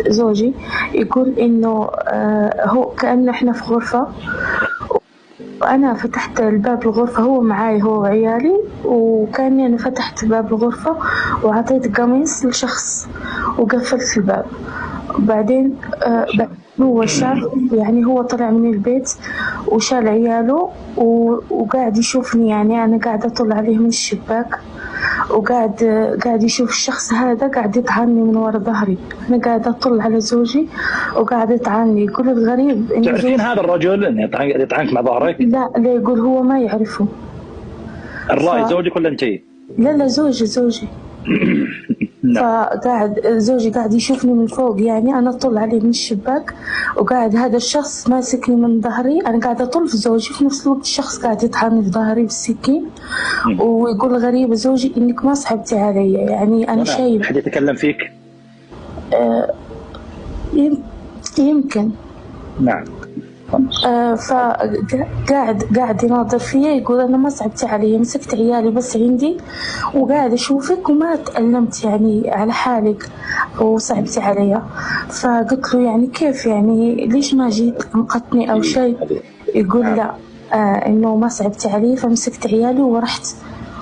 زوجي يقول إنه هو كأنه إحنا في غرفة، وأنا فتحت الباب الغرفة، هو معاي هو وعيالي، وكأني أنا فتحت باب الغرفة وعطيت قميص لشخص وقفلت الباب. بعدين هو شاف، يعني هو طلع من البيت وشال عياله وقاعد يشوفني، يعني أنا قاعدة أطل عليه من الشباك، وقاعد يشوف الشخص هذا قاعد يطعني من ورا ظهري. أنا قاعدة أطل على زوجي وقاعد يطعني. يقول الغريب إنه تعرفين هذا الرجل إنه يطعنك مع ظهرك؟ لا يقول هو ما يعرفه. الراي زوجك ولا أنتي؟ لا زوجي. فقاعد زوجي قاعد يشوفني من فوق، يعني أنا أطل عليه من الشباك، وقاعد هذا الشخص ماسكني من ظهري، أنا قاعدة أطل في زوجي في نفس الوقت الشخص قاعد يطعني في ظهري بالسكين. ويقول غريبة زوجي إنك ما صعبتي علي، يعني أنا شايف أحد يتكلم فيك؟ يمكن. نعم. فقاعد يناظر فيا، يقول أنا ما صعبتي علي، مسكت عيالي بس عندي وقاعد أشوفك وما تألمت يعني على حالك وصعبتي علي. فقلت له يعني كيف، يعني ليش ما جيت انقذتني أو شيء؟ يقول لا، إنه ما صعبتي علي، فمسكت عيالي ورحت،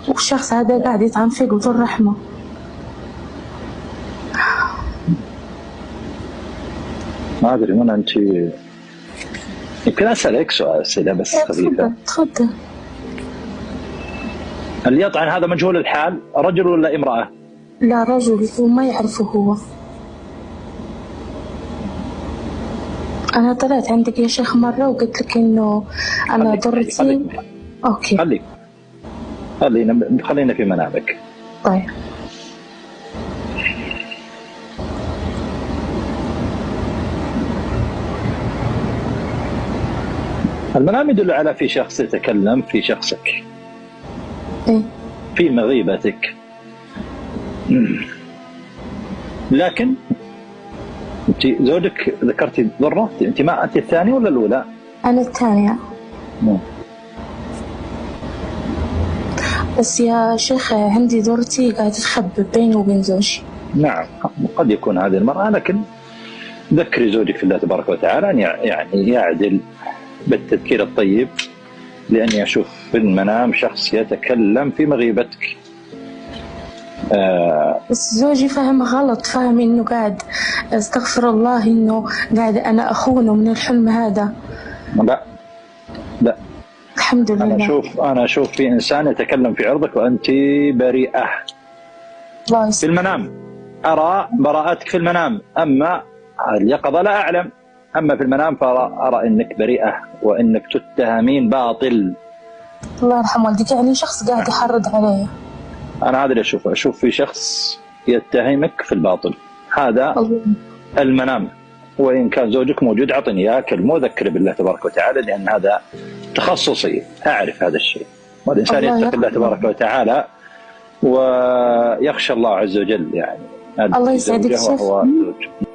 والشخص هذا قاعد يطعن فيك بدون رحمة. ما أدري من أنت، يمكن أسألك سؤال أسئلة بس خفيفة. تفضل. اللي يطعن هذا مجهول الحال، رجل ولا امرأة؟ لا رجل، وما يعرفه هو. أنا طلعت عندك يا شيخ مرة وقلت لك إنه أنا ضرتي. أوكي. خلينا في منامك. طيب. المنام يدل على في شخص يتكلم في شخصك. إيه؟ في مغيبتك. لكن انت زوجك ذكرتي ضره، انت ما انت الثانية ولا الأولى؟ أنا الثانية. بس يا شيخ عندي ضرتي قاعدة تخبب بيني وبين زوجي. نعم، قد يكون هذه المرأة، لكن ذكري زوجك في الله تبارك وتعالى أن يعني يعدل بالتذكير الطيب، لأني أشوف في المنام شخص يتكلم في مغيبتك. بس زوجي فهم غلط، فهم إنه قاعد استغفر الله إنه قاعد أنا أخونه من الحلم هذا. لا الحمد لله. أنا أشوف في إنسان يتكلم في عرضك وأنت بريئة في المنام. أرى براءتك في المنام، أما اليقظة لا أعلم. أما في المنام فأرى أنك بريئة وأنك تتهمين باطل. الله يرحم والديك، يعني شخص قاعد يحرض علي. أنا هذا اللي أشوف في شخص يتهمك في الباطل، هذا المنام. وإن كان زوجك موجود أعطني إياه كلمة وذكر بالله تبارك وتعالى، لأن هذا تخصصي، أعرف هذا الشيء. والإنسان يتقي الله تبارك وتعالى ويخشى الله عز وجل، يعني الله يسعدك. وهو زوج.